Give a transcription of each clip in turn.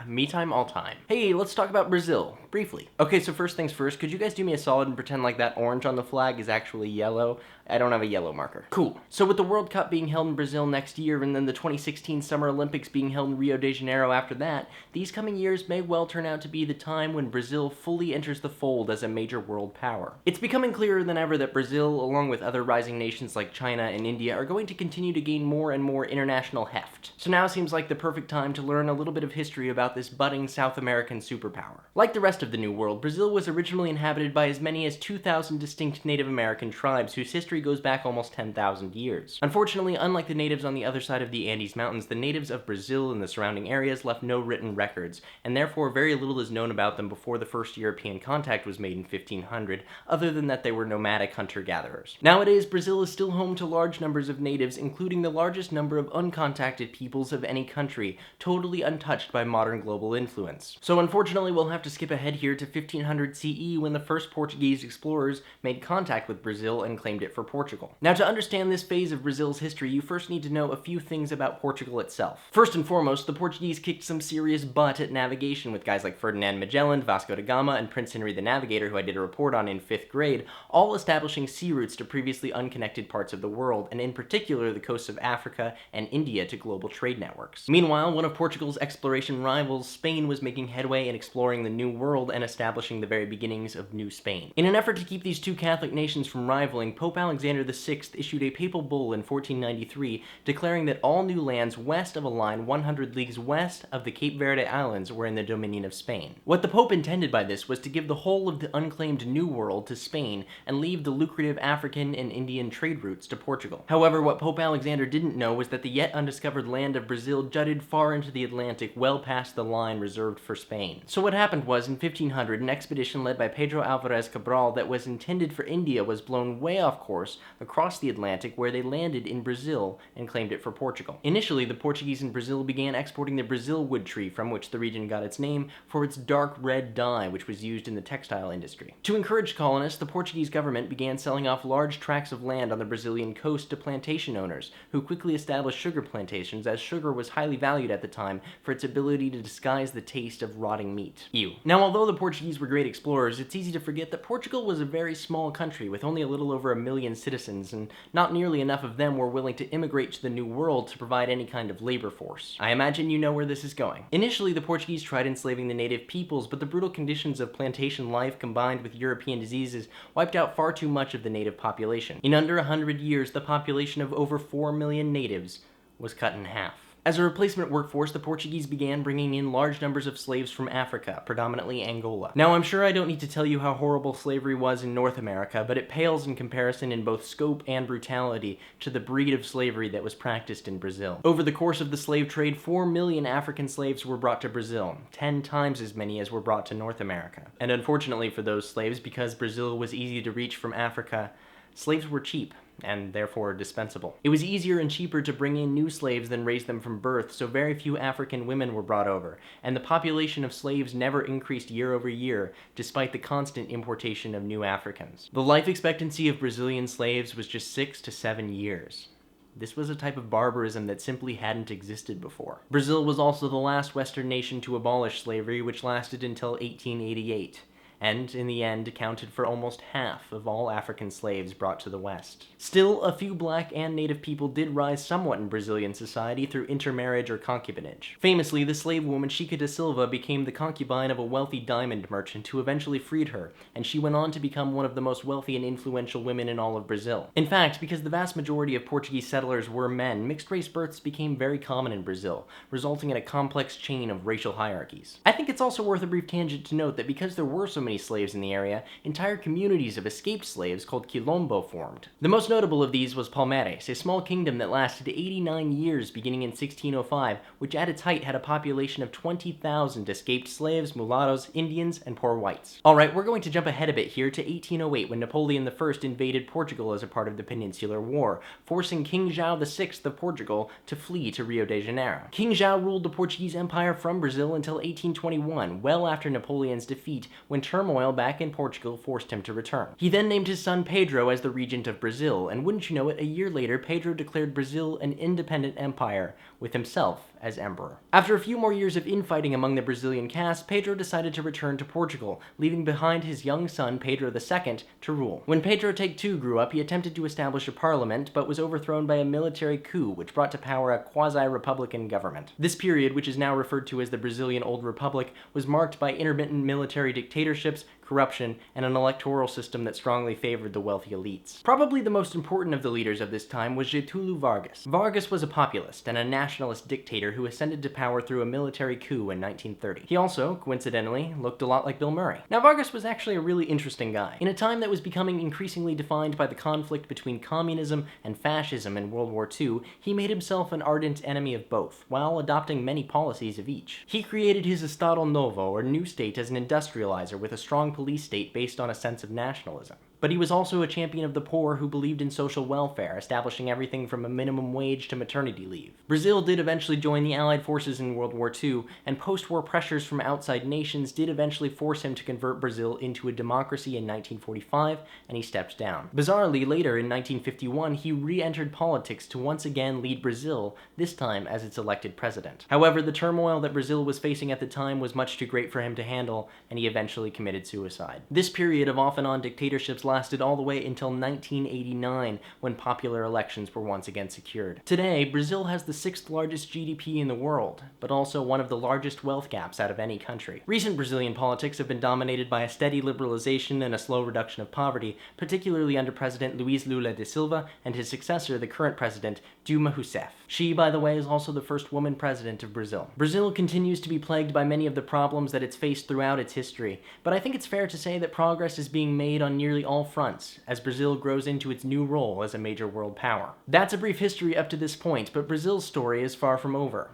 Me time, all time. Hey, let's talk about Brazil, briefly. Okay, so first things first, could you guys do me a solid and pretend like that orange on the flag is actually yellow? I don't have a yellow marker. Cool. So with the World Cup being held in Brazil next year and then the 2016 Summer Olympics being held in Rio de Janeiro after that, these coming years may well turn out to be the time when Brazil fully enters the fold as a major world power. It's becoming clearer than ever that Brazil, along with other rising nations like China and India, are going to continue to gain more and more international heft. So now seems like the perfect time to learn a little bit of history about this budding South American superpower. Like the rest of the New World, Brazil was originally inhabited by as many as 2,000 distinct Native American tribes whose history goes back almost 10,000 years. Unfortunately, unlike the natives on the other side of the Andes Mountains, the natives of Brazil and the surrounding areas left no written records, and therefore very little is known about them before the first European contact was made in 1500, other than that they were nomadic hunter-gatherers. Nowadays, Brazil is still home to large numbers of natives, including the largest number of uncontacted peoples of any country, totally untouched by modern global influence. So unfortunately, we'll have to skip ahead here to 1500 CE when the first Portuguese explorers made contact with Brazil and claimed it for Portugal. Now, to understand this phase of Brazil's history, you first need to know a few things about Portugal itself. First and foremost, the Portuguese kicked some serious butt at navigation with guys like Ferdinand Magellan, Vasco da Gama, and Prince Henry the Navigator, who I did a report on in 5th grade, all establishing sea routes to previously unconnected parts of the world, and in particular the coasts of Africa and India to global trade networks. Meanwhile, one of Portugal's exploration rivals, Spain, was making headway in exploring the New World and establishing the very beginnings of New Spain. In an effort to keep these two Catholic nations from rivaling, Pope Alexander VI issued a papal bull in 1493 declaring that all new lands west of a line 100 leagues west of the Cape Verde Islands were in the dominion of Spain. What the Pope intended by this was to give the whole of the unclaimed New World to Spain and leave the lucrative African and Indian trade routes to Portugal. However, what Pope Alexander didn't know was that the yet undiscovered land of Brazil jutted far into the Atlantic, well past the line reserved for Spain. So what happened was, in 1500, an expedition led by Pedro Alvarez Cabral that was intended for India was blown way off course across the Atlantic, where they landed in Brazil and claimed it for Portugal. Initially, the Portuguese in Brazil began exporting the Brazil wood tree, from which the region got its name, for its dark red dye, which was used in the textile industry. To encourage colonists, the Portuguese government began selling off large tracts of land on the Brazilian coast to plantation owners, who quickly established sugar plantations, as sugar was highly valued at the time for its ability to disguise the taste of rotting meat. Ew. Now, although the Portuguese were great explorers, it's easy to forget that Portugal was a very small country with only a little over 1 million citizens, and not nearly enough of them were willing to immigrate to the New World to provide any kind of labor force. I imagine you know where this is going. Initially, the Portuguese tried enslaving the native peoples, but the brutal conditions of plantation life combined with European diseases wiped out far too much of the native population. In under 100 years, the population of over 4 million natives was cut in half. As a replacement workforce, the Portuguese began bringing in large numbers of slaves from Africa, predominantly Angola. Now, I'm sure I don't need to tell you how horrible slavery was in North America, but it pales in comparison in both scope and brutality to the breed of slavery that was practiced in Brazil. Over the course of the slave trade, 4 million African slaves were brought to Brazil, 10 times as many as were brought to North America. And unfortunately for those slaves, because Brazil was easy to reach from Africa, slaves were cheap, and therefore dispensable. It was easier and cheaper to bring in new slaves than raise them from birth, so very few African women were brought over, and the population of slaves never increased year over year, despite the constant importation of new Africans. The life expectancy of Brazilian slaves was just 6 to 7 years. This was a type of barbarism that simply hadn't existed before. Brazil was also the last Western nation to abolish slavery, which lasted until 1888. And, in the end, accounted for almost half of all African slaves brought to the West. Still, a few black and native people did rise somewhat in Brazilian society through intermarriage or concubinage. Famously, the slave woman Chica da Silva became the concubine of a wealthy diamond merchant who eventually freed her, and she went on to become one of the most wealthy and influential women in all of Brazil. In fact, because the vast majority of Portuguese settlers were men, mixed-race births became very common in Brazil, resulting in a complex chain of racial hierarchies. I think it's also worth a brief tangent to note that because there were so many slaves in the area, entire communities of escaped slaves called quilombo formed. The most notable of these was Palmares, a small kingdom that lasted 89 years beginning in 1605, which at its height had a population of 20,000 escaped slaves, mulattoes, Indians, and poor whites. Alright, we're going to jump ahead a bit here to 1808 when Napoleon I invaded Portugal as a part of the Peninsular War, forcing King João VI of Portugal to flee to Rio de Janeiro. King João ruled the Portuguese Empire from Brazil until 1821, well after Napoleon's defeat, when terms turmoil back in Portugal forced him to return. He then named his son Pedro as the regent of Brazil, and wouldn't you know it, a year later, Pedro declared Brazil an independent empire, with himself as emperor. After a few more years of infighting among the Brazilian caste, Pedro decided to return to Portugal, leaving behind his young son Pedro II to rule. When Pedro II grew up, he attempted to establish a parliament, but was overthrown by a military coup, which brought to power a quasi-republican government. This period, which is now referred to as the Brazilian Old Republic, was marked by intermittent military dictatorships, corruption, and an electoral system that strongly favored the wealthy elites. Probably the most important of the leaders of this time was Getúlio Vargas. Vargas was a populist and a nationalist dictator who ascended to power through a military coup in 1930. He also, coincidentally, looked a lot like Bill Murray. Now, Vargas was actually a really interesting guy. In a time that was becoming increasingly defined by the conflict between communism and fascism in World War II, he made himself an ardent enemy of both, while adopting many policies of each. He created his Estado Novo, or new state, as an industrializer with a strong police state based on a sense of nationalism. But he was also a champion of the poor who believed in social welfare, establishing everything from a minimum wage to maternity leave. Brazil did eventually join the Allied forces in World War II, and post-war pressures from outside nations did eventually force him to convert Brazil into a democracy in 1945, and he stepped down. Bizarrely, later in 1951, he re-entered politics to once again lead Brazil, this time as its elected president. However, the turmoil that Brazil was facing at the time was much too great for him to handle, and he eventually committed suicide. This period of off-and-on dictatorships lasted all the way until 1989, when popular elections were once again secured. Today, Brazil has the 6th largest GDP in the world, but also one of the largest wealth gaps out of any country. Recent Brazilian politics have been dominated by a steady liberalization and a slow reduction of poverty, particularly under President Luiz Lula da Silva and his successor, the current president, Dilma Rousseff. She, by the way, is also the first woman president of Brazil. Brazil continues to be plagued by many of the problems that it's faced throughout its history, but I think it's fair to say that progress is being made on nearly all fronts as Brazil grows into its new role as a major world power. That's a brief history up to this point, but Brazil's story is far from over.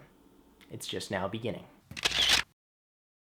It's just now beginning.